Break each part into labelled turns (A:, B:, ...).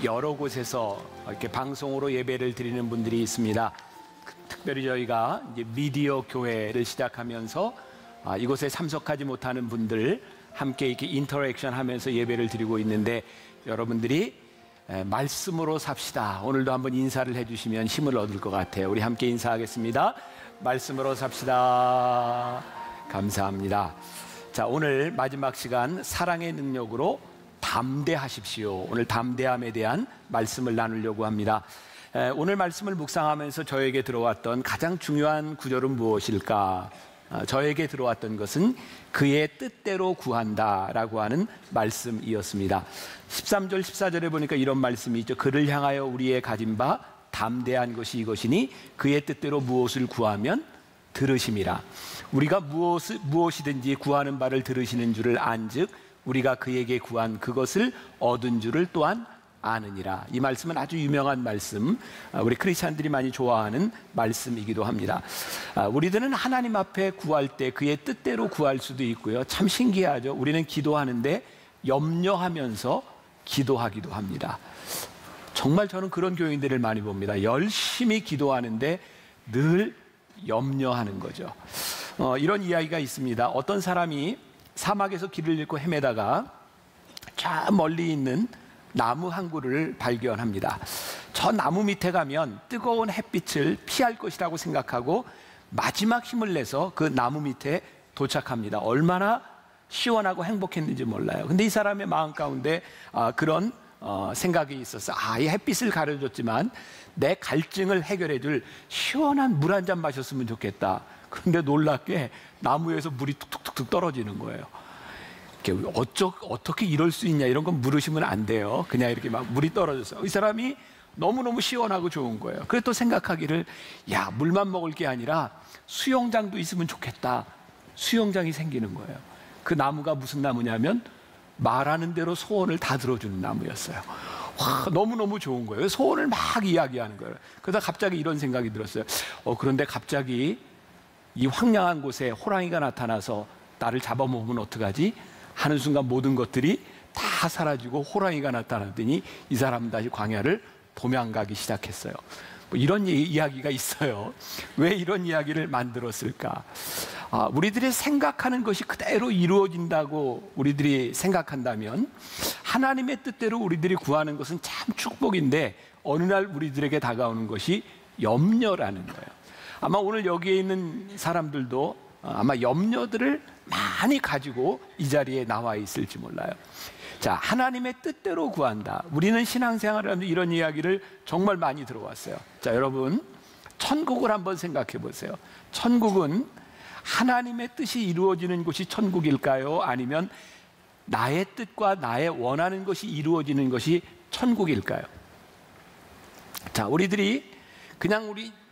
A: 여러 곳에서 이렇게 방송으로 예배를 드리는 분들이 있습니다. 특별히 저희가 이제 미디어 교회를 시작하면서 이곳에 참석하지 못하는 분들 함께 이렇게 인터랙션 하면서 예배를 드리고 있는데, 여러분들이 말씀으로 삽시다, 오늘도 한번 인사를 해주시면 힘을 얻을 것 같아요. 우리 함께 인사하겠습니다. 말씀으로 삽시다. 감사합니다. 자, 오늘 마지막 시간 사랑의 능력으로 담대하십시오. 오늘 담대함에 대한 말씀을 나누려고 합니다. 오늘 말씀을 묵상하면서 저에게 들어왔던 가장 중요한 구절은 무엇일까? 저에게 들어왔던 것은 그의 뜻대로 구한다라고 하는 말씀이었습니다. 13절 14절에 보니까 이런 말씀이 있죠. 그를 향하여 우리의 가진 바 담대한 것이 이것이니 그의 뜻대로 무엇을 구하면 들으심이라. 우리가 무엇이든지 구하는 바를 들으시는 줄을 안즉 우리가 그에게 구한 그것을 얻은 줄을 또한 아느니라. 이 말씀은 아주 유명한 말씀, 우리 크리스찬들이 많이 좋아하는 말씀이기도 합니다. 우리들은 하나님 앞에 구할 때 그의 뜻대로 구할 수도 있고요, 참 신기하죠. 우리는 기도하는데 염려하면서 기도하기도 합니다. 정말 저는 그런 교인들을 많이 봅니다. 열심히 기도하는데 늘 염려하는 거죠. 이런 이야기가 있습니다. 어떤 사람이 사막에서 길을 잃고 헤매다가 저 멀리 있는 나무 한 그루를 발견합니다. 저 나무 밑에 가면 뜨거운 햇빛을 피할 것이라고 생각하고 마지막 힘을 내서 그 나무 밑에 도착합니다. 얼마나 시원하고 행복했는지 몰라요. 근데 이 사람의 마음 가운데 그런 생각이 있었어요. 이 햇빛을 가려줬지만 내 갈증을 해결해 줄 시원한 물 한 잔 마셨으면 좋겠다. 그런데 놀랍게 나무에서 물이 툭툭툭 떨어지는 거예요. 어떻게 이럴 수 있냐, 이런 건 물으시면 안 돼요. 그냥 이렇게 막 물이 떨어져서 이 사람이 너무너무 시원하고 좋은 거예요. 그래서 또 생각하기를, 물만 먹을 게 아니라 수영장도 있으면 좋겠다. 수영장이 생기는 거예요. 그 나무가 무슨 나무냐면 말하는 대로 소원을 다 들어주는 나무였어요. 너무너무 좋은 거예요. 소원을 막 이야기하는 거예요. 그러다 갑자기 이런 생각이 들었어요. 그런데 갑자기 이 황량한 곳에 호랑이가 나타나서 나를 잡아먹으면 어떡하지? 하는 순간 모든 것들이 다 사라지고 호랑이가 나타나더니 이 사람은 다시 광야를 도망가기 시작했어요. 이런 이야기가 있어요. 왜 이런 이야기를 만들었을까? 우리들이 생각하는 것이 그대로 이루어진다고 우리들이 생각한다면 하나님의 뜻대로 우리들이 구하는 것은 참 축복인데, 어느 날 우리들에게 다가오는 것이 염려라는 거예요. 아마 오늘 여기에 있는 사람들도 아마 염려들을 많이 가지고 이 자리에 나와 있을지 몰라요. 자, 하나님의 뜻대로 구한다. 우리는 신앙생활을 하면서 이런 이야기를 정말 많이 들어왔어요. 자, 여러분, 천국을 한번 생각해 보세요. 천국은 하나님의 뜻이 이루어지는 곳이 천국일까요? 아니면 나의 뜻과 나의 원하는 것이 이루어지는 것이 천국일까요? 자, 우리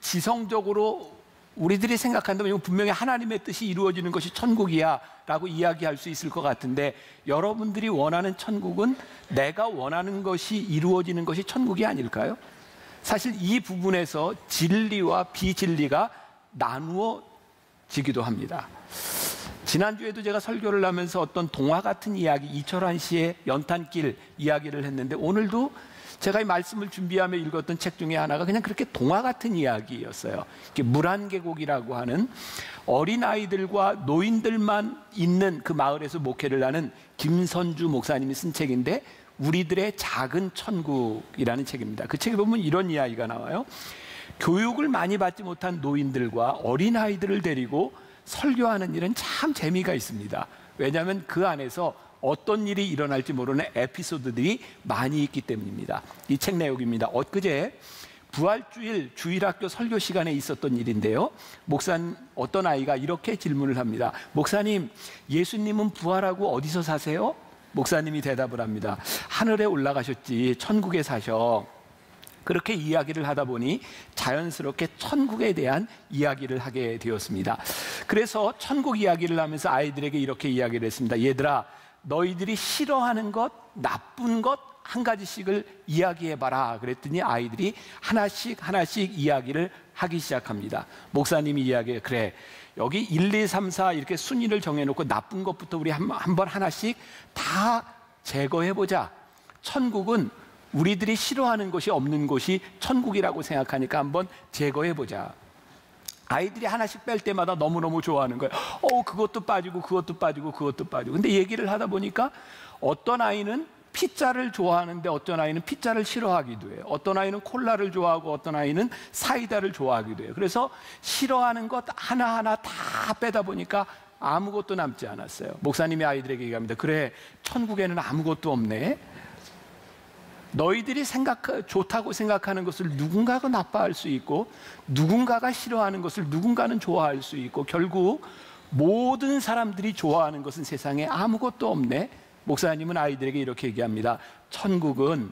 A: 지성적으로 우리들이 생각한다면 이건 분명히 하나님의 뜻이 이루어지는 것이 천국이야 라고 이야기할 수 있을 것 같은데, 여러분들이 원하는 천국은 내가 원하는 것이 이루어지는 것이 천국이 아닐까요? 사실 이 부분에서 진리와 비진리가 나누어지기도 합니다. 지난주에도 제가 설교를 하면서 어떤 동화 같은 이야기, 이철환 씨의 연탄길 이야기를 했는데, 오늘도 제가 이 말씀을 준비하며 읽었던 책 중에 하나가 그냥 그렇게 동화 같은 이야기였어요. 물안계곡이라고 하는 어린아이들과 노인들만 있는 그 마을에서 목회를 하는 김선주 목사님이 쓴 책인데, 우리들의 작은 천국이라는 책입니다. 그 책에 보면 이런 이야기가 나와요. 교육을 많이 받지 못한 노인들과 어린아이들을 데리고 설교하는 일은 참 재미가 있습니다. 왜냐하면 그 안에서 어떤 일이 일어날지 모르는 에피소드들이 많이 있기 때문입니다. 이 책 내용입니다. 엊그제 부활주일 주일학교 설교 시간에 있었던 일인데요, 어떤 아이가 이렇게 질문을 합니다. 목사님, 예수님은 부활하고 어디서 사세요? 목사님이 대답을 합니다. 하늘에 올라가셨지, 천국에 사셔. 그렇게 이야기를 하다 보니 자연스럽게 천국에 대한 이야기를 하게 되었습니다. 그래서 천국 이야기를 하면서 아이들에게 이렇게 이야기를 했습니다. 얘들아, 너희들이 싫어하는 것, 나쁜 것 한 가지씩을 이야기해봐라. 그랬더니 아이들이 하나씩 이야기를 하기 시작합니다. 목사님이 이야기해, 그래, 여기 1, 2, 3, 4 이렇게 순위를 정해놓고 나쁜 것부터 우리 한번 하나씩 다 제거해보자. 천국은 우리들이 싫어하는 것이 없는 곳이 천국이라고 생각하니까 한번 제거해보자. 아이들이 하나씩 뺄 때마다 너무너무 좋아하는 거예요. 그것도 빠지고 그것도 빠지고 그것도 빠지고. 근데 얘기를 하다 보니까 어떤 아이는 피자를 좋아하는데 어떤 아이는 피자를 싫어하기도 해요. 어떤 아이는 콜라를 좋아하고 어떤 아이는 사이다를 좋아하기도 해요. 그래서 싫어하는 것 하나하나 다 빼다 보니까 아무것도 남지 않았어요. 목사님이 아이들에게 얘기합니다. 그래, 천국에는 아무것도 없네. 너희들이 좋다고 생각하는 것을 누군가가 나빠할 수 있고 누군가가 싫어하는 것을 누군가는 좋아할 수 있고 결국 모든 사람들이 좋아하는 것은 세상에 아무것도 없네. 목사님은 아이들에게 이렇게 얘기합니다. 천국은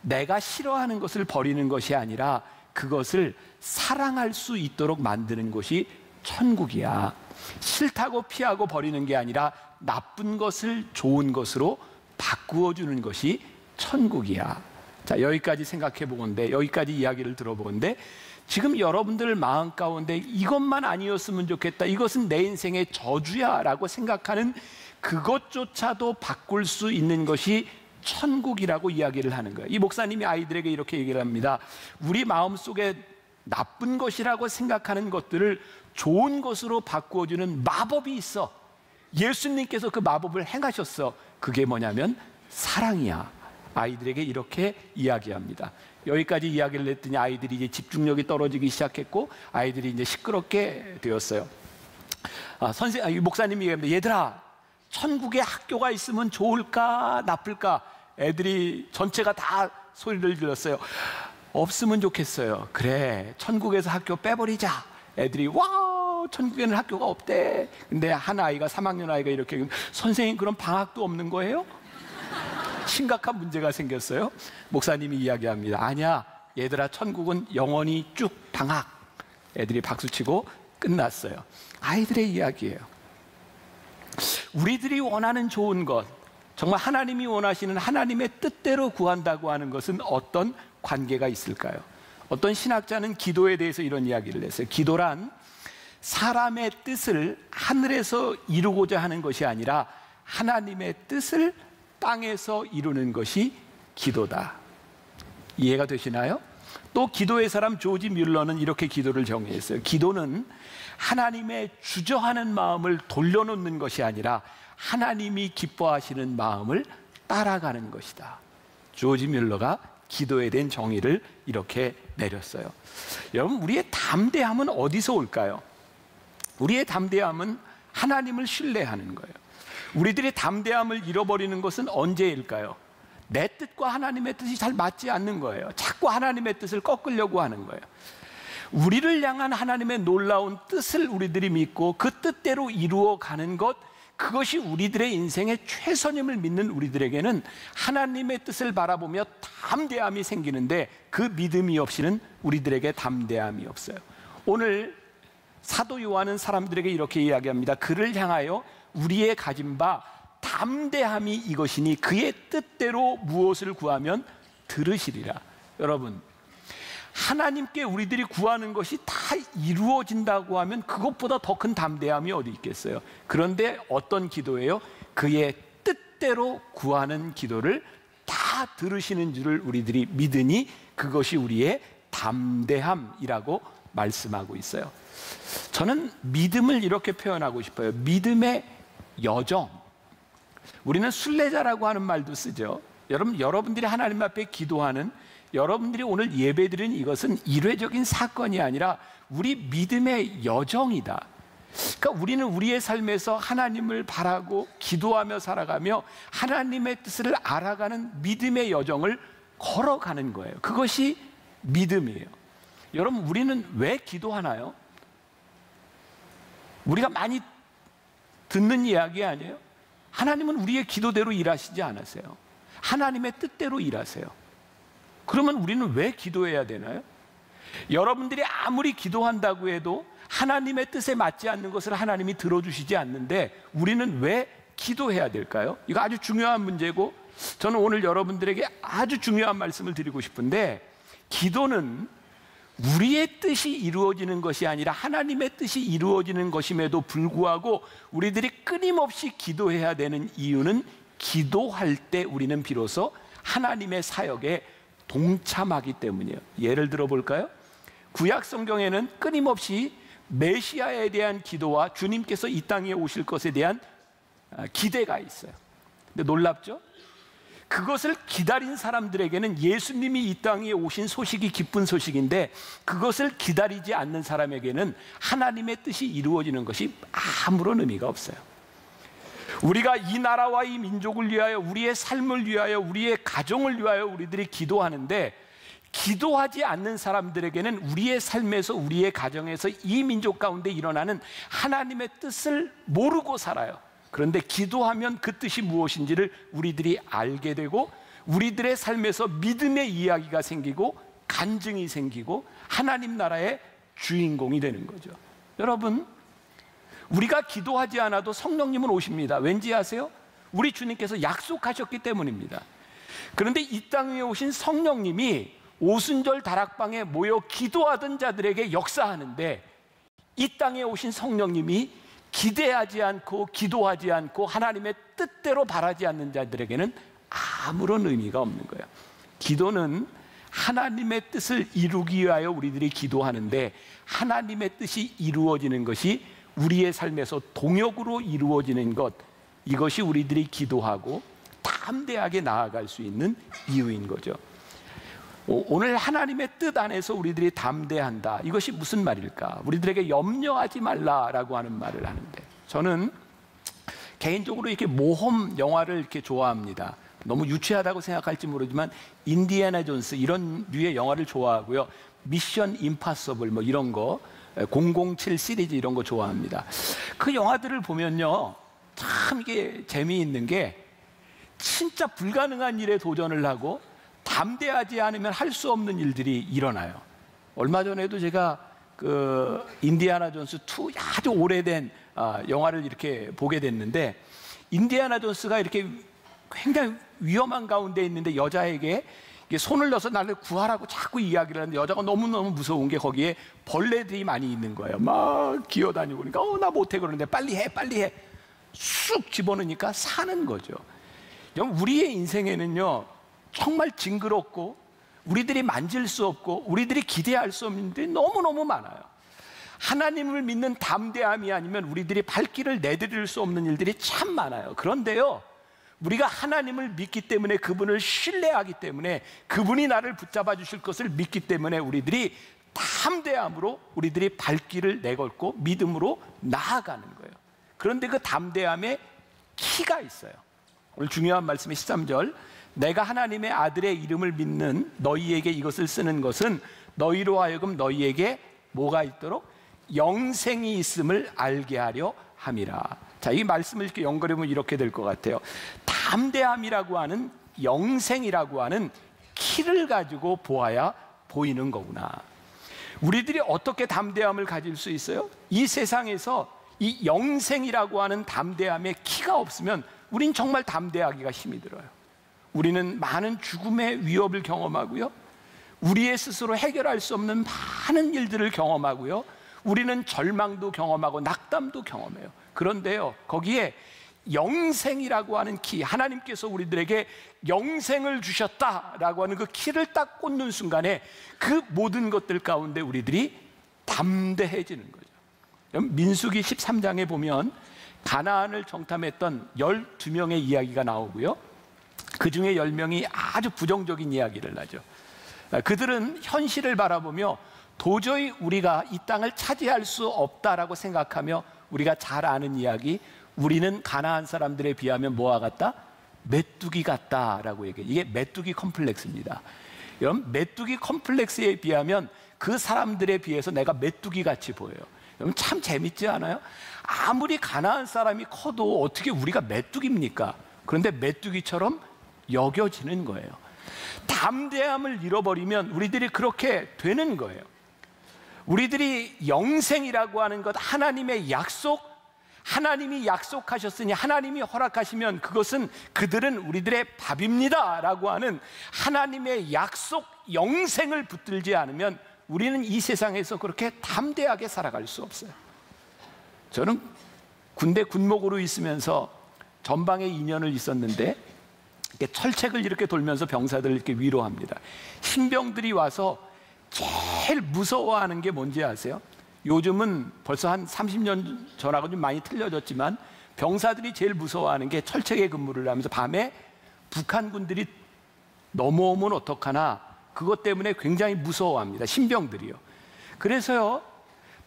A: 내가 싫어하는 것을 버리는 것이 아니라 그것을 사랑할 수 있도록 만드는 것이 천국이야. 싫다고 피하고 버리는 게 아니라 나쁜 것을 좋은 것으로 바꾸어 주는 것이 천국이야. 자, 여기까지 생각해 보건데, 여기까지 이야기를 들어보건데, 지금 여러분들 마음 가운데 이것만 아니었으면 좋겠다, 이것은 내 인생의 저주야 라고 생각하는 그것조차도 바꿀 수 있는 것이 천국이라고 이야기를 하는 거예요. 이 목사님이 아이들에게 이렇게 얘기를 합니다. 우리 마음속에 나쁜 것이라고 생각하는 것들을 좋은 것으로 바꾸어주는 마법이 있어. 예수님께서 그 마법을 행하셨어. 그게 뭐냐면 사랑이야. 아이들에게 이렇게 이야기합니다. 여기까지 이야기를 했더니 아이들이 이제 집중력이 떨어지기 시작했고 아이들이 이제 시끄럽게 되었어요. 목사님이 얘기합니다. 얘들아, 천국에 학교가 있으면 좋을까 나쁠까? 애들이 전체가 다 소리를 질렀어요. 없으면 좋겠어요. 그래, 천국에서 학교 빼버리자. 애들이 와, 천국에는 학교가 없대. 근데 한 아이가 3학년 아이가 이렇게, 선생님 그럼 방학도 없는 거예요? 심각한 문제가 생겼어요. 목사님이 이야기합니다. 아니야, 얘들아, 천국은 영원히 쭉 방학. 애들이 박수치고 끝났어요. 아이들의 이야기예요. 우리들이 원하는 좋은 것, 정말 하나님이 원하시는 하나님의 뜻대로 구한다고 하는 것은 어떤 관계가 있을까요? 어떤 신학자는 기도에 대해서 이런 이야기를 했어요. 기도란 사람의 뜻을 하늘에서 이루고자 하는 것이 아니라 하나님의 뜻을 땅에서 이루는 것이 기도다. 이해가 되시나요? 또 기도의 사람 조지 뮬러는 이렇게 기도를 정의했어요. 기도는 하나님의 주저하는 마음을 돌려놓는 것이 아니라 하나님이 기뻐하시는 마음을 따라가는 것이다. 조지 뮬러가 기도에 대한 정의를 이렇게 내렸어요. 여러분, 우리의 담대함은 어디서 올까요? 우리의 담대함은 하나님을 신뢰하는 거예요. 우리들의 담대함을 잃어버리는 것은 언제일까요? 내 뜻과 하나님의 뜻이 잘 맞지 않는 거예요. 자꾸 하나님의 뜻을 꺾으려고 하는 거예요. 우리를 향한 하나님의 놀라운 뜻을 우리들이 믿고 그 뜻대로 이루어가는 것, 그것이 우리들의 인생의 최선임을 믿는 우리들에게는 하나님의 뜻을 바라보며 담대함이 생기는데, 그 믿음이 없이는 우리들에게 담대함이 없어요. 오늘 사도 요한은 사람들에게 이렇게 이야기합니다. 그를 향하여 우리의 가진 바 담대함이 이것이니 그의 뜻대로 무엇을 구하면 들으시리라. 여러분, 하나님께 우리들이 구하는 것이 다 이루어진다고 하면 그것보다 더 큰 담대함이 어디 있겠어요? 그런데 어떤 기도예요? 그의 뜻대로 구하는 기도를 다 들으시는 줄을 우리들이 믿으니 그것이 우리의 담대함이라고 말씀하고 있어요. 저는 믿음을 이렇게 표현하고 싶어요. 믿음의 여정. 우리는 순례자라고 하는 말도 쓰죠. 여러분들이 하나님 앞에 기도하는, 여러분들이 오늘 예배드리는 이것은 일회적인 사건이 아니라 우리 믿음의 여정이다. 그러니까 우리는 우리의 삶에서 하나님을 바라고 기도하며 살아가며 하나님의 뜻을 알아가는 믿음의 여정을 걸어가는 거예요. 그것이 믿음이에요. 여러분, 우리는 왜 기도하나요? 우리가 많이 듣는 이야기 아니에요? 하나님은 우리의 기도대로 일하시지 않으세요. 하나님의 뜻대로 일하세요. 그러면 우리는 왜 기도해야 되나요? 여러분들이 아무리 기도한다고 해도 하나님의 뜻에 맞지 않는 것을 하나님이 들어주시지 않는데 우리는 왜 기도해야 될까요? 이거 아주 중요한 문제고, 저는 오늘 여러분들에게 아주 중요한 말씀을 드리고 싶은데, 기도는 우리의 뜻이 이루어지는 것이 아니라 하나님의 뜻이 이루어지는 것임에도 불구하고 우리들이 끊임없이 기도해야 되는 이유는 기도할 때 우리는 비로소 하나님의 사역에 동참하기 때문이에요. 예를 들어 볼까요? 구약 성경에는 끊임없이 메시아에 대한 기도와 주님께서 이 땅에 오실 것에 대한 기대가 있어요. 근데 놀랍죠? 그것을 기다린 사람들에게는 예수님이 이 땅에 오신 소식이 기쁜 소식인데, 그것을 기다리지 않는 사람에게는 하나님의 뜻이 이루어지는 것이 아무런 의미가 없어요. 우리가 이 나라와 이 민족을 위하여, 우리의 삶을 위하여, 우리의 가정을 위하여 우리들이 기도하는데, 기도하지 않는 사람들에게는 우리의 삶에서, 우리의 가정에서, 이 민족 가운데 일어나는 하나님의 뜻을 모르고 살아요. 그런데 기도하면 그 뜻이 무엇인지를 우리들이 알게 되고, 우리들의 삶에서 믿음의 이야기가 생기고 간증이 생기고 하나님 나라의 주인공이 되는 거죠. 여러분, 우리가 기도하지 않아도 성령님은 오십니다. 왠지 아세요? 우리 주님께서 약속하셨기 때문입니다. 그런데 이 땅 위에 오신 성령님이 오순절 다락방에 모여 기도하던 자들에게 역사하는데, 이 땅에 오신 성령님이 기대하지 않고 기도하지 않고 하나님의 뜻대로 바라지 않는 자들에게는 아무런 의미가 없는 거예요. 기도는 하나님의 뜻을 이루기 위하여 우리들이 기도하는데, 하나님의 뜻이 이루어지는 것이 우리의 삶에서 동역으로 이루어지는 것, 이것이 우리들이 기도하고 담대하게 나아갈 수 있는 이유인 거죠. 오늘 하나님의 뜻 안에서 우리들이 담대한다, 이것이 무슨 말일까? 우리들에게 염려하지 말라라고 하는 말을 하는데, 저는 개인적으로 이렇게 모험 영화를 이렇게 좋아합니다. 너무 유치하다고 생각할지 모르지만 인디애나 존스 이런 류의 영화를 좋아하고요. 미션 임파서블 뭐 이런 거, 007 시리즈 이런 거 좋아합니다. 그 영화들을 보면요, 참 이게 재미있는 게, 진짜 불가능한 일에 도전을 하고 담대하지 않으면 할 수 없는 일들이 일어나요. 얼마 전에도 제가 그 인디애나 존스 2 아주 오래된 영화를 이렇게 보게 됐는데, 인디애나 존스가 이렇게 굉장히 위험한 가운데 있는데 여자에게 손을 넣어서 나를 구하라고 자꾸 이야기를 하는데, 여자가 너무너무 무서운 게 거기에 벌레들이 많이 있는 거예요. 막 기어다니고, 그러니까 나 못해 그러는데 빨리 해 빨리 해, 쑥 집어넣으니까 사는 거죠. 우리의 인생에는요, 정말 징그럽고 우리들이 만질 수 없고 우리들이 기대할 수 없는 일들이 너무너무 많아요. 하나님을 믿는 담대함이 아니면 우리들이 발길을 내디딜 수 없는 일들이 참 많아요. 그런데요, 우리가 하나님을 믿기 때문에, 그분을 신뢰하기 때문에, 그분이 나를 붙잡아 주실 것을 믿기 때문에 우리들이 담대함으로 우리들이 발길을 내걸고 믿음으로 나아가는 거예요. 그런데 그 담대함에 키가 있어요. 오늘 중요한 말씀의 13절, 내가 하나님의 아들의 이름을 믿는 너희에게 이것을 쓰는 것은 너희로 하여금 너희에게 뭐가 있도록? 영생이 있음을 알게 하려 함이라. 자, 이 말씀을 이렇게 연결해 보면 이렇게 될 것 같아요. 담대함이라고 하는, 영생이라고 하는 키를 가지고 보아야 보이는 거구나. 우리들이 어떻게 담대함을 가질 수 있어요? 이 세상에서 이 영생이라고 하는 담대함의 키가 없으면 우린 정말 담대하기가 힘이 들어요. 우리는 많은 죽음의 위협을 경험하고요, 우리의 스스로 해결할 수 없는 많은 일들을 경험하고요, 우리는 절망도 경험하고 낙담도 경험해요. 그런데요, 거기에 영생이라고 하는 키, 하나님께서 우리들에게 영생을 주셨다라고 하는 그 키를 딱 꽂는 순간에 그 모든 것들 가운데 우리들이 담대해지는 거죠. 민수기 13장에 보면 가나안을 정탐했던 12명의 이야기가 나오고요, 그 중에 10명이 아주 부정적인 이야기를 하죠. 그들은 현실을 바라보며 도저히 우리가 이 땅을 차지할 수 없다라고 생각하며, 우리가 잘 아는 이야기, 우리는 가나안 사람들에 비하면 뭐와 같다? 메뚜기 같다라고 얘기해요. 이게 메뚜기 컴플렉스입니다. 여러분, 메뚜기 컴플렉스에 비하면 그 사람들에 비해서 내가 메뚜기 같이 보여요. 여러분, 참 재밌지 않아요? 아무리 가나안 사람이 커도 어떻게 우리가 메뚜기입니까? 그런데 메뚜기처럼 여겨지는 거예요. 담대함을 잃어버리면 우리들이 그렇게 되는 거예요. 우리들이 영생이라고 하는 것, 하나님의 약속, 하나님이 약속하셨으니 하나님이 허락하시면 그것은, 그들은 우리들의 밥입니다 라고 하는 하나님의 약속, 영생을 붙들지 않으면 우리는 이 세상에서 그렇게 담대하게 살아갈 수 없어요. 저는 군대 군목으로 있으면서 전방에 2년을 있었는데, 이렇게 철책을 이렇게 돌면서 병사들을 이렇게 위로합니다. 신병들이 와서 제일 무서워하는 게 뭔지 아세요? 요즘은 벌써 한 30년 전하고 좀 많이 틀려졌지만 병사들이 제일 무서워하는 게 철책에 근무를 하면서 밤에 북한군들이 넘어오면 어떡하나, 그것 때문에 굉장히 무서워합니다, 신병들이요. 그래서요,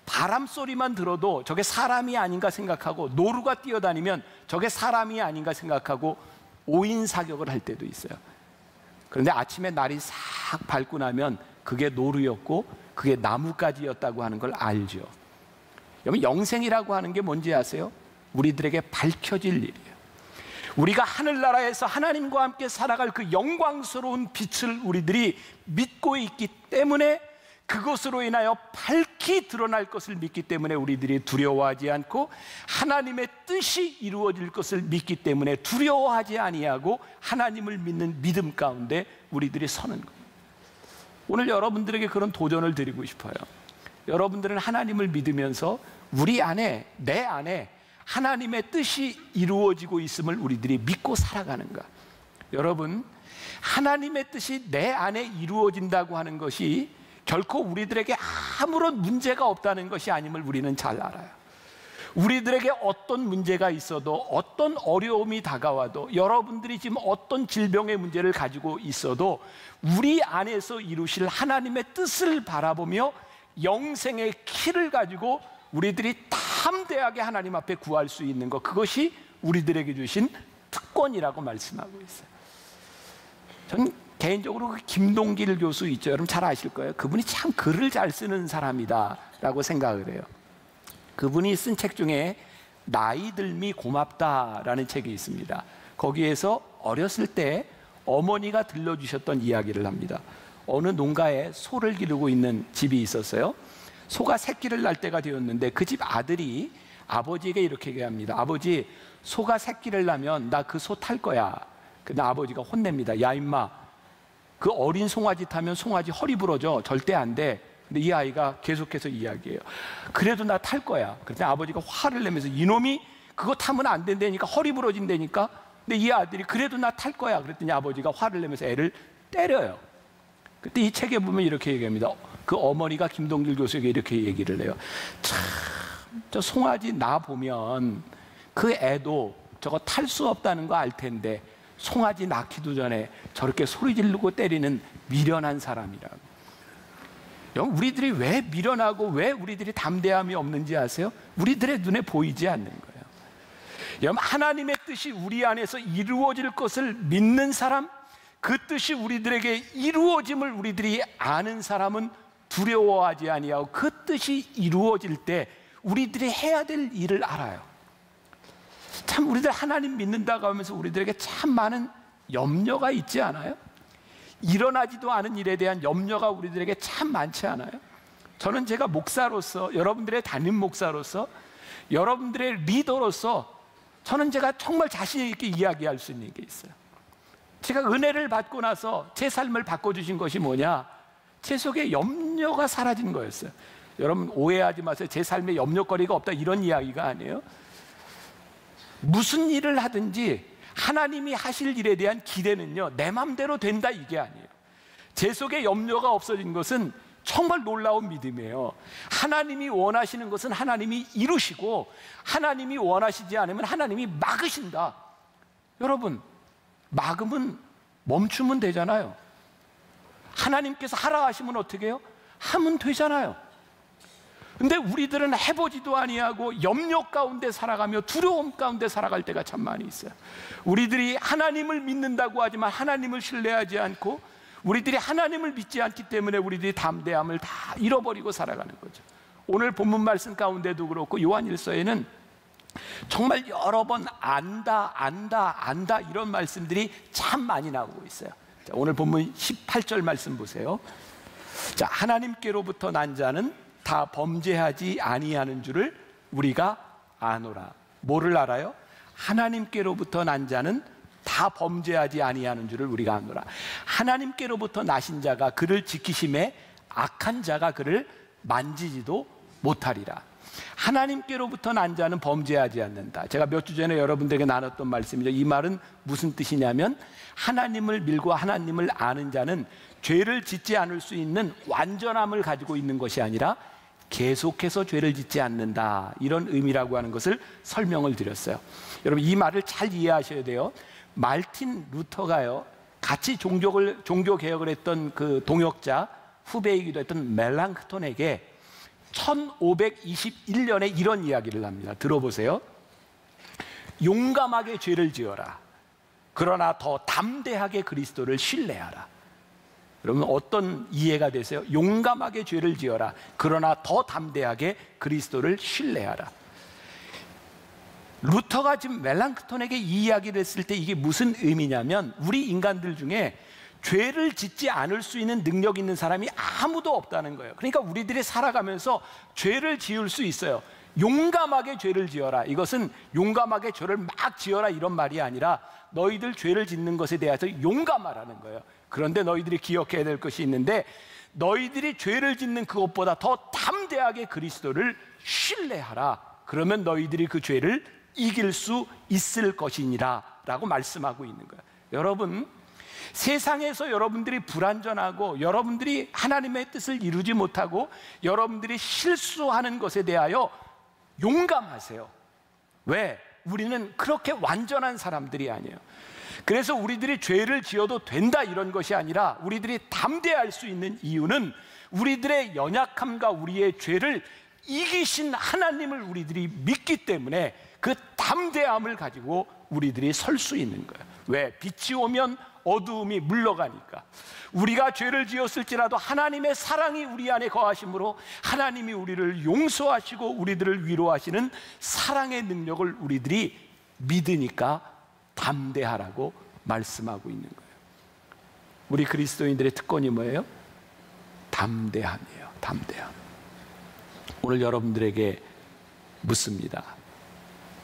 A: 바람 소리만 들어도 저게 사람이 아닌가 생각하고, 노루가 뛰어다니면 저게 사람이 아닌가 생각하고 5인 사격을 할 때도 있어요. 그런데 아침에 날이 싹 밝고 나면 그게 노루였고 그게 나뭇가지였다고 하는 걸 알죠. 여러분, 영생이라고 하는 게 뭔지 아세요? 우리들에게 밝혀질 일이에요. 우리가 하늘나라에서 하나님과 함께 살아갈 그 영광스러운 빛을 우리들이 믿고 있기 때문에, 그것으로 인하여 밝히 드러날 것을 믿기 때문에 우리들이 두려워하지 않고, 하나님의 뜻이 이루어질 것을 믿기 때문에 두려워하지 아니하고 하나님을 믿는 믿음 가운데 우리들이 서는 거예요. 오늘 여러분들에게 그런 도전을 드리고 싶어요. 여러분들은 하나님을 믿으면서 우리 안에, 내 안에 하나님의 뜻이 이루어지고 있음을 우리들이 믿고 살아가는가? 여러분, 하나님의 뜻이 내 안에 이루어진다고 하는 것이 결코 우리들에게 아무런 문제가 없다는 것이 아님을 우리는 잘 알아요. 우리들에게 어떤 문제가 있어도, 어떤 어려움이 다가와도, 여러분들이 지금 어떤 질병의 문제를 가지고 있어도 우리 안에서 이루실 하나님의 뜻을 바라보며 영생의 키를 가지고 우리들이 담대하게 하나님 앞에 구할 수 있는 것, 그것이 우리들에게 주신 특권이라고 말씀하고 있어요. 저는 개인적으로 그 김동길 교수 있죠, 여러분 잘 아실 거예요. 그분이 참 글을 잘 쓰는 사람이다 라고 생각을 해요. 그분이 쓴 책 중에 나이 들미 고맙다라는 책이 있습니다. 거기에서 어렸을 때 어머니가 들려주셨던 이야기를 합니다. 어느 농가에 소를 기르고 있는 집이 있었어요. 소가 새끼를 낳을 때가 되었는데 그 집 아들이 아버지에게 이렇게 얘기합니다. 아버지, 소가 새끼를 낳으면 나 그 소 탈 거야. 근데 아버지가 혼냅니다. 야 임마, 그 어린 송아지 타면 송아지 허리 부러져. 절대 안 돼. 근데 이 아이가 계속해서 이야기해요. 그래도 나 탈 거야. 그때 아버지가 화를 내면서 이놈이 그거 타면 안 된다니까, 허리 부러진다니까. 근데 이 아들이 그래도 나 탈 거야. 그랬더니 아버지가 화를 내면서 애를 때려요. 그때 이 책에 보면 이렇게 얘기합니다. 그 어머니가 김동길 교수에게 이렇게 얘기를 해요. 참, 저 송아지 나 보면 그 애도 저거 탈 수 없다는 거 알 텐데 송아지 낳기도 전에 저렇게 소리 지르고 때리는 미련한 사람이라고. 우리들이 왜 미련하고 왜 우리들이 담대함이 없는지 아세요? 우리들의 눈에 보이지 않는 거예요. 여러분, 하나님의 뜻이 우리 안에서 이루어질 것을 믿는 사람, 그 뜻이 우리들에게 이루어짐을 우리들이 아는 사람은 두려워하지 아니하고 그 뜻이 이루어질 때 우리들이 해야 될 일을 알아요. 참 우리들 하나님 믿는다고 하면서 우리들에게 참 많은 염려가 있지 않아요? 일어나지도 않은 일에 대한 염려가 우리들에게 참 많지 않아요? 저는 제가 목사로서, 여러분들의 담임 목사로서, 여러분들의 리더로서 저는 제가 정말 자신 있게 이야기할 수 있는 게 있어요. 제가 은혜를 받고 나서 제 삶을 바꿔주신 것이 뭐냐? 제 속에 염려가 사라진 거였어요. 여러분 오해하지 마세요. 제 삶에 염려거리가 없다 이런 이야기가 아니에요. 무슨 일을 하든지 하나님이 하실 일에 대한 기대는요, 내 맘대로 된다 이게 아니에요. 제 속에 염려가 없어진 것은 정말 놀라운 믿음이에요. 하나님이 원하시는 것은 하나님이 이루시고, 하나님이 원하시지 않으면 하나님이 막으신다. 여러분, 막으면 멈추면 되잖아요. 하나님께서 하라 하시면 어떻게 해요? 하면 되잖아요. 근데 우리들은 해보지도 아니하고 염려 가운데 살아가며 두려움 가운데 살아갈 때가 참 많이 있어요. 우리들이 하나님을 믿는다고 하지만 하나님을 신뢰하지 않고, 우리들이 하나님을 믿지 않기 때문에 우리들이 담대함을 다 잃어버리고 살아가는 거죠. 오늘 본문 말씀 가운데도 그렇고 요한일서에는 정말 여러 번 안다 이런 말씀들이 참 많이 나오고 있어요. 자, 오늘 본문 18절 말씀 보세요. 자, 하나님께로부터 난 자는 다 범죄하지 아니하는 줄을 우리가 아노라. 뭐를 알아요? 하나님께로부터 난 자는 다 범죄하지 아니하는 줄을 우리가 아노라. 하나님께로부터 나신 자가 그를 지키심에 악한 자가 그를 만지지도 못하리라. 하나님께로부터 난 자는 범죄하지 않는다. 제가 몇 주 전에 여러분들에게 나눴던 말씀이죠. 이 말은 무슨 뜻이냐면 하나님을 밀고 하나님을 아는 자는 죄를 짓지 않을 수 있는 완전함을 가지고 있는 것이 아니라 계속해서 죄를 짓지 않는다, 이런 의미라고 하는 것을 설명을 드렸어요. 여러분, 이 말을 잘 이해하셔야 돼요. 말틴 루터가요, 같이 종교개혁을 했던 그 동역자, 후배이기도 했던 멜랑크톤에게 1521년에 이런 이야기를 합니다. 들어보세요. 용감하게 죄를 지어라. 그러나 더 담대하게 그리스도를 신뢰하라. 여러분, 어떤 이해가 되세요? 용감하게 죄를 지어라. 그러나 더 담대하게 그리스도를 신뢰하라. 루터가 지금 멜랑크톤에게 이 이야기를 했을 때 이게 무슨 의미냐면, 우리 인간들 중에 죄를 짓지 않을 수 있는 능력 있는 사람이 아무도 없다는 거예요. 그러니까 우리들이 살아가면서 죄를 지을 수 있어요. 용감하게 죄를 지어라. 이것은 용감하게 죄를 막 지어라 이런 말이 아니라 너희들 죄를 짓는 것에 대해서 용감하라는 거예요. 그런데 너희들이 기억해야 될 것이 있는데, 너희들이 죄를 짓는 그것보다 더 담대하게 그리스도를 신뢰하라. 그러면 너희들이 그 죄를 이길 수 있을 것이니라 라고 말씀하고 있는 거예요. 여러분, 세상에서 여러분들이 불완전하고 여러분들이 하나님의 뜻을 이루지 못하고 여러분들이 실수하는 것에 대하여 용감하세요. 왜? 우리는 그렇게 완전한 사람들이 아니에요. 그래서 우리들이 죄를 지어도 된다 이런 것이 아니라, 우리들이 담대할 수 있는 이유는 우리들의 연약함과 우리의 죄를 이기신 하나님을 우리들이 믿기 때문에 그 담대함을 가지고 우리들이 설 수 있는 거예요. 왜? 빛이 오면 어두움이 물러가니까. 우리가 죄를 지었을지라도 하나님의 사랑이 우리 안에 거하심으로 하나님이 우리를 용서하시고 우리들을 위로하시는 사랑의 능력을 우리들이 믿으니까 담대하라고 말씀하고 있는 거예요. 우리 그리스도인들의 특권이 뭐예요? 담대함이에요. 담대함. 오늘 여러분들에게 묻습니다.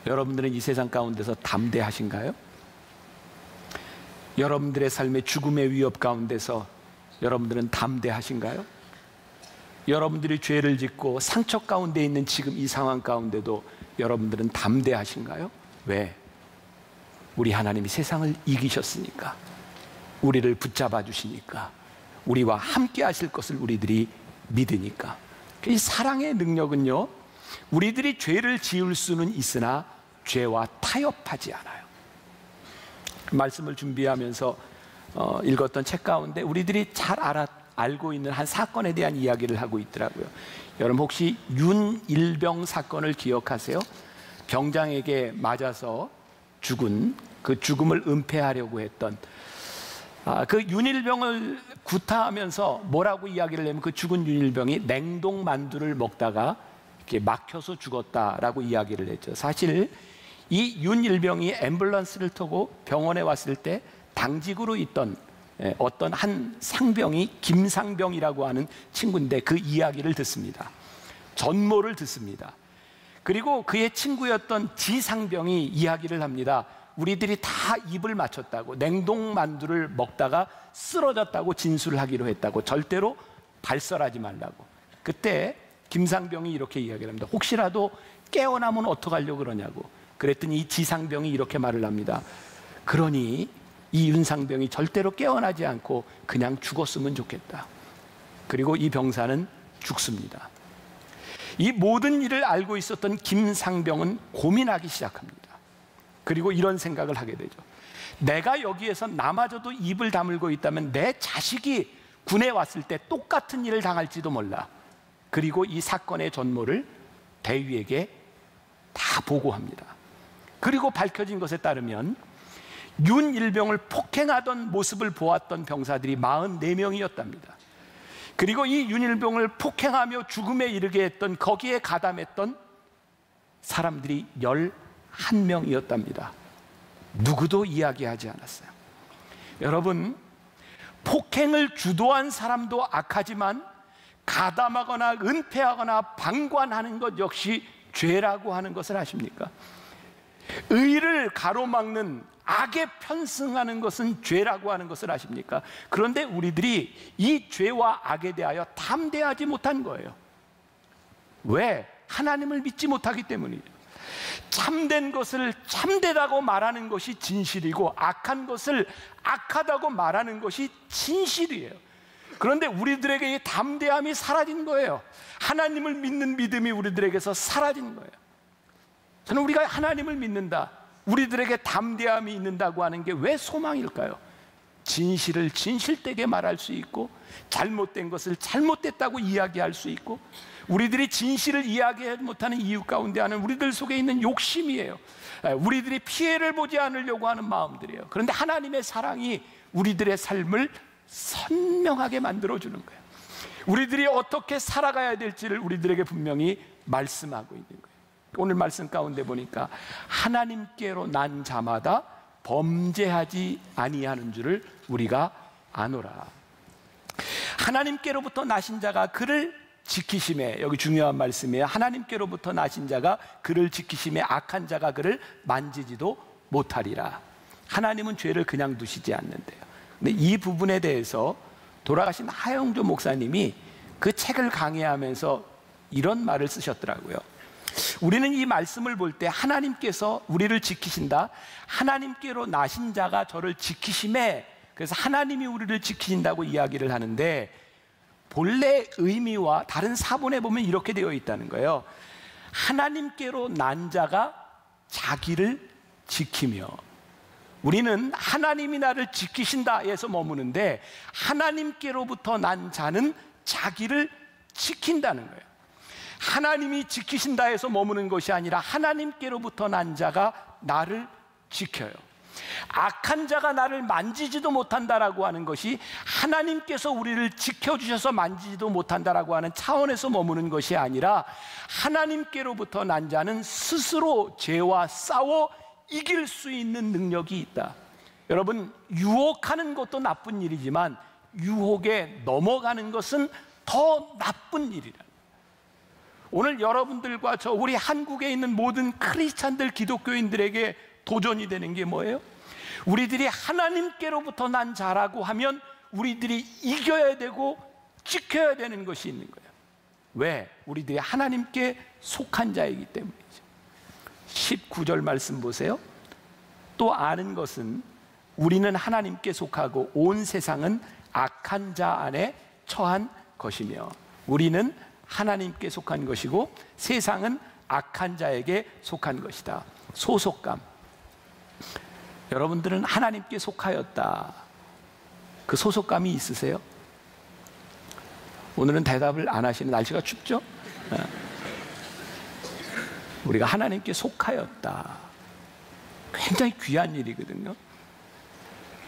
A: 여러분들은 이 세상 가운데서 담대하신가요? 여러분들의 삶의 죽음의 위협 가운데서 여러분들은 담대하신가요? 여러분들이 죄를 짓고 상처 가운데 있는 지금 이 상황 가운데도 여러분들은 담대하신가요? 왜? 우리 하나님이 세상을 이기셨으니까, 우리를 붙잡아 주시니까, 우리와 함께 하실 것을 우리들이 믿으니까. 이 사랑의 능력은요, 우리들이 죄를 지을 수는 있으나 죄와 타협하지 않아요. 말씀을 준비하면서 읽었던 책 가운데 우리들이 잘 알고 있는 한 사건에 대한 이야기를 하고 있더라고요. 여러분, 혹시 윤일병 사건을 기억하세요? 병장에게 맞아서 죽은, 그 죽음을 은폐하려고 했던 그 윤일병을 구타하면서 뭐라고 이야기를 하면, 그 죽은 윤일병이 냉동 만두를 먹다가 이렇게 막혀서 죽었다라고 이야기를 했죠. 사실 이 윤일병이 앰뷸런스를 타고 병원에 왔을 때 당직으로 있던 어떤 한 상병이 김상병이라고 하는 친구인데, 그 이야기를 듣습니다. 전모를 듣습니다. 그리고 그의 친구였던 지상병이 이야기를 합니다. 우리들이 다 입을 맞췄다고, 냉동 만두를 먹다가 쓰러졌다고 진술을 하기로 했다고, 절대로 발설하지 말라고. 그때 김상병이 이렇게 이야기를 합니다. 혹시라도 깨어나면 어떡하려고 그러냐고. 그랬더니 이 지상병이 이렇게 말을 합니다. 그러니 이 윤상병이 절대로 깨어나지 않고 그냥 죽었으면 좋겠다. 그리고 이 병사는 죽습니다. 이 모든 일을 알고 있었던 김상병은 고민하기 시작합니다. 그리고 이런 생각을 하게 되죠. 내가 여기에서 나마저도 입을 다물고 있다면 내 자식이 군에 왔을 때 똑같은 일을 당할지도 몰라. 그리고 이 사건의 전모를 대위에게 다 보고합니다. 그리고 밝혀진 것에 따르면 윤일병을 폭행하던 모습을 보았던 병사들이 44명이었답니다. 그리고 이 윤일병을 폭행하며 죽음에 이르게 했던, 거기에 가담했던 사람들이 11명이었답니다. 누구도 이야기하지 않았어요. 여러분, 폭행을 주도한 사람도 악하지만 가담하거나 은폐하거나 방관하는 것 역시 죄라고 하는 것을 아십니까? 의를 가로막는, 악에 편승하는 것은 죄라고 하는 것을 아십니까? 그런데 우리들이 이 죄와 악에 대하여 담대하지 못한 거예요. 왜? 하나님을 믿지 못하기 때문이죠. 참된 것을 참되다고 말하는 것이 진실이고 악한 것을 악하다고 말하는 것이 진실이에요. 그런데 우리들에게 이 담대함이 사라진 거예요. 하나님을 믿는 믿음이 우리들에게서 사라진 거예요. 저는 우리가 하나님을 믿는다, 우리들에게 담대함이 있는다고 하는 게 왜 소망일까요? 진실을 진실되게 말할 수 있고, 잘못된 것을 잘못됐다고 이야기할 수 있고, 우리들이 진실을 이야기하지 못하는 이유 가운데 하나는 우리들 속에 있는 욕심이에요. 우리들이 피해를 보지 않으려고 하는 마음들이에요. 그런데 하나님의 사랑이 우리들의 삶을 선명하게 만들어주는 거예요. 우리들이 어떻게 살아가야 될지를 우리들에게 분명히 말씀하고 있는 거예요. 오늘 말씀 가운데 보니까 하나님께로 난 자마다 범죄하지 아니하는 줄을 우리가 아노라. 하나님께로부터 나신 자가 그를 지키심에, 여기 중요한 말씀이에요. 하나님께로부터 나신 자가 그를 지키심에 악한 자가 그를 만지지도 못하리라. 하나님은 죄를 그냥 두시지 않는데요. 근데 이 부분에 대해서 돌아가신 하영조 목사님이 그 책을 강의하면서 이런 말을 쓰셨더라고요. 우리는 이 말씀을 볼 때 하나님께서 우리를 지키신다, 하나님께로 나신 자가 저를 지키심에, 그래서 하나님이 우리를 지키신다고 이야기를 하는데, 본래 의미와 다른 사본에 보면 이렇게 되어 있다는 거예요. 하나님께로 난 자가 자기를 지키며, 우리는 하나님이 나를 지키신다에서 머무는데 하나님께로부터 난 자는 자기를 지킨다는 거예요. 하나님이 지키신다에서 머무는 것이 아니라 하나님께로부터 난 자가 나를 지켜요. 악한 자가 나를 만지지도 못한다라고 하는 것이 하나님께서 우리를 지켜주셔서 만지지도 못한다라고 하는 차원에서 머무는 것이 아니라, 하나님께로부터 난 자는 스스로 죄와 싸워 이길 수 있는 능력이 있다. 여러분, 유혹하는 것도 나쁜 일이지만 유혹에 넘어가는 것은 더 나쁜 일이라. 오늘 여러분들과 저 우리 한국에 있는 모든 크리스찬들, 기독교인들에게 도전이 되는 게 뭐예요? 우리들이 하나님께로부터 난 자라고 하면 우리들이 이겨야 되고 지켜야 되는 것이 있는 거예요. 왜? 우리들이 하나님께 속한 자이기 때문이죠. 19절 말씀 보세요. 또 아는 것은 우리는 하나님께 속하고 온 세상은 악한 자 안에 처한 것이며, 우리는 하나님께 속한 것이고 세상은 악한 자에게 속한 것이다. 소속감. 여러분들은 하나님께 속하였다. 그 소속감이 있으세요? 오늘은 대답을 안 하시는, 날씨가 춥죠? 우리가 하나님께 속하였다. 굉장히 귀한 일이거든요.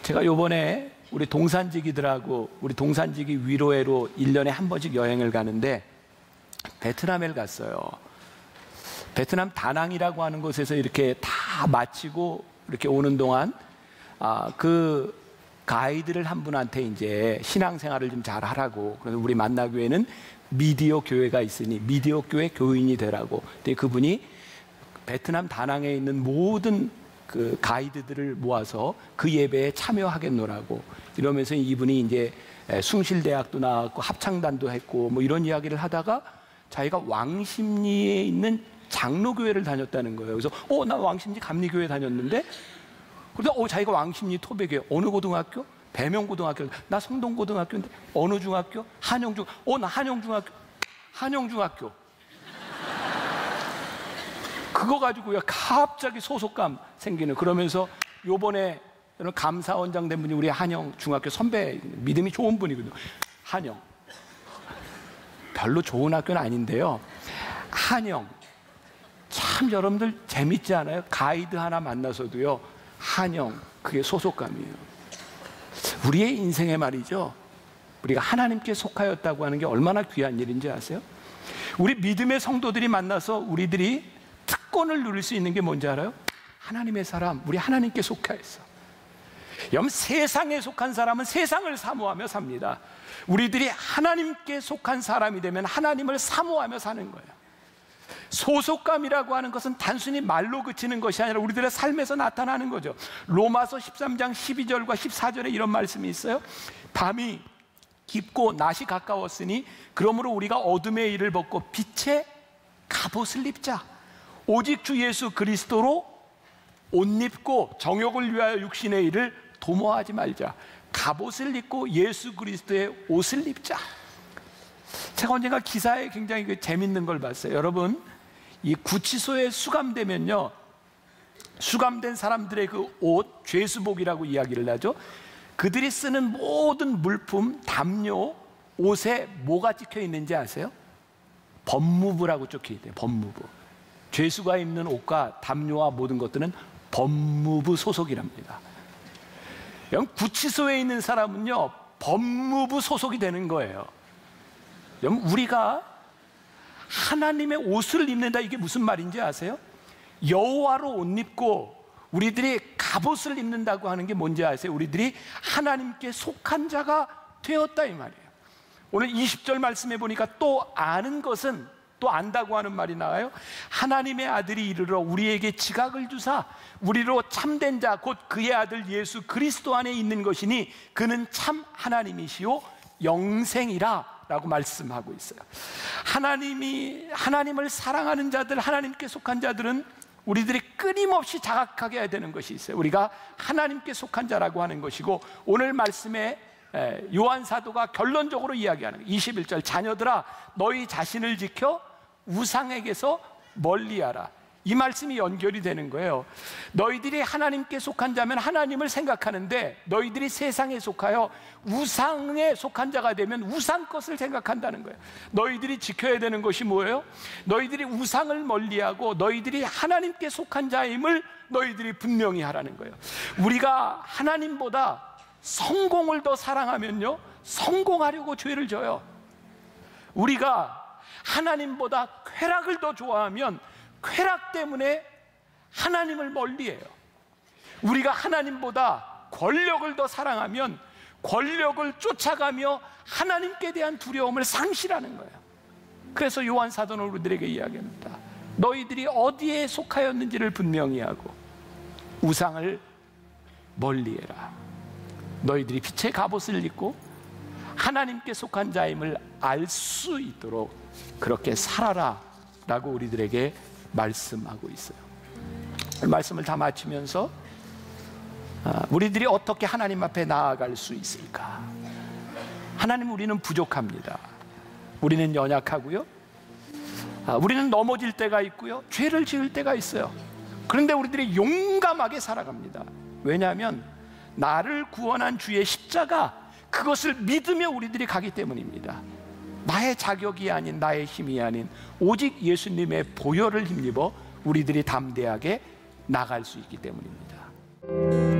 A: 제가 요번에 우리 동산지기들하고 우리 동산지기 위로회로 1년에 한 번씩 여행을 가는데 베트남에 갔어요. 베트남 다낭이라고 하는 곳에서 이렇게 다 마치고 이렇게 오는 동안 그 가이드를 한 분한테 이제 신앙생활을 좀 잘 하라고, 그래서 우리 만나교회는 미디어 교회가 있으니 미디어 교회 교인이 되라고. 근데 그분이 베트남 다낭에 있는 모든 그 가이드들을 모아서 그 예배에 참여하겠노라고 이러면서 이분이 이제 숭실대학도 나왔고 합창단도 했고 뭐 이런 이야기를 하다가 자기가 왕십리에 있는 장로교회를 다녔다는 거예요. 그래서 나 왕십리 감리교회 다녔는데, 그러다 자기가 왕십리 토백교회 어느 고등학교? 배명고등학교. 나 성동고등학교인데 어느 중학교? 한영중. 나 한영중학교. 한영중학교. 그거 가지고요 갑자기 소속감 생기는. 그러면서 요번에 감사원장 된 분이 우리 한영중학교 선배, 믿음이 좋은 분이거든요. 한영. 별로 좋은 학교는 아닌데요. 한영. 참 여러분들 재밌지 않아요? 가이드 하나 만나서도요, 한영, 그게 소속감이에요. 우리의 인생에 말이죠, 우리가 하나님께 속하였다고 하는 게 얼마나 귀한 일인지 아세요? 우리 믿음의 성도들이 만나서 우리들이 특권을 누릴 수 있는 게 뭔지 알아요? 하나님의 사람, 우리 하나님께 속하였어. 여러분, 세상에 속한 사람은 세상을 사모하며 삽니다. 우리들이 하나님께 속한 사람이 되면 하나님을 사모하며 사는 거예요. 소속감이라고 하는 것은 단순히 말로 그치는 것이 아니라 우리들의 삶에서 나타나는 거죠. 로마서 13장 12절과 14절에 이런 말씀이 있어요. 밤이 깊고 낮이 가까웠으니 그러므로 우리가 어둠의 일을 벗고 빛의 갑옷을 입자. 오직 주 예수 그리스도로 옷 입고 정욕을 위하여 육신의 일을 도모하지 말자. 갑옷을 입고 예수 그리스도의 옷을 입자. 제가 언젠가 기사에 굉장히 재밌는 걸 봤어요. 여러분, 이 구치소에 수감되면요, 수감된 사람들의 그 옷, 죄수복이라고 이야기를 하죠. 그들이 쓰는 모든 물품, 담요, 옷에 뭐가 찍혀 있는지 아세요? 법무부라고 적혀 있대요. 법무부. 죄수가 입는 옷과 담요와 모든 것들은 법무부 소속이랍니다. 구치소에 있는 사람은요, 법무부 소속이 되는 거예요. 우리가 하나님의 옷을 입는다, 이게 무슨 말인지 아세요? 여호와로 옷 입고 우리들이 갑옷을 입는다고 하는 게 뭔지 아세요? 우리들이 하나님께 속한 자가 되었다, 이 말이에요. 오늘 20절 말씀해 보니까 또 아는 것은, 또 안다고 하는 말이 나와요. 하나님의 아들이 이르러 우리에게 지각을 주사 우리로 참된 자 곧 그의 아들 예수 그리스도 안에 있는 것이니 그는 참 하나님이시요 영생이라 라고 말씀하고 있어요. 하나님을 사랑하는 자들, 하나님께 속한 자들은 우리들이 끊임없이 자각하게 해야 되는 것이 있어요. 우리가 하나님께 속한 자라고 하는 것이고, 오늘 말씀에 요한 사도가 결론적으로 이야기하는 거예요. 21절, 자녀들아 너희 자신을 지켜 우상에게서 멀리하라. 이 말씀이 연결이 되는 거예요. 너희들이 하나님께 속한 자면 하나님을 생각하는데, 너희들이 세상에 속하여 우상에 속한 자가 되면 우상 것을 생각한다는 거예요. 너희들이 지켜야 되는 것이 뭐예요? 너희들이 우상을 멀리하고 너희들이 하나님께 속한 자임을 너희들이 분명히 하라는 거예요. 우리가 하나님보다 성공을 더 사랑하면요, 성공하려고 죄를 져요. 우리가 하나님보다 쾌락을 더 좋아하면 쾌락 때문에 하나님을 멀리해요. 우리가 하나님보다 권력을 더 사랑하면 권력을 쫓아가며 하나님께 대한 두려움을 상실하는 거예요. 그래서 요한 사도는 우리들에게 이야기합니다. 너희들이 어디에 속하였는지를 분명히 하고 우상을 멀리해라. 너희들이 빛의 갑옷을 입고 하나님께 속한 자임을 알 수 있도록 그렇게 살아라 라고 우리들에게 말씀하고 있어요. 말씀을 다 마치면서 우리들이 어떻게 하나님 앞에 나아갈 수 있을까? 하나님, 우리는 부족합니다. 우리는 연약하고요, 우리는 넘어질 때가 있고요, 죄를 지을 때가 있어요. 그런데 우리들이 용감하게 살아갑니다. 왜냐하면 나를 구원한 주의 십자가, 그것을 믿으며 우리들이 가기 때문입니다. 나의 자격이 아닌, 나의 힘이 아닌 오직 예수님의 보혈을 힘입어 우리들이 담대하게 나갈 수 있기 때문입니다.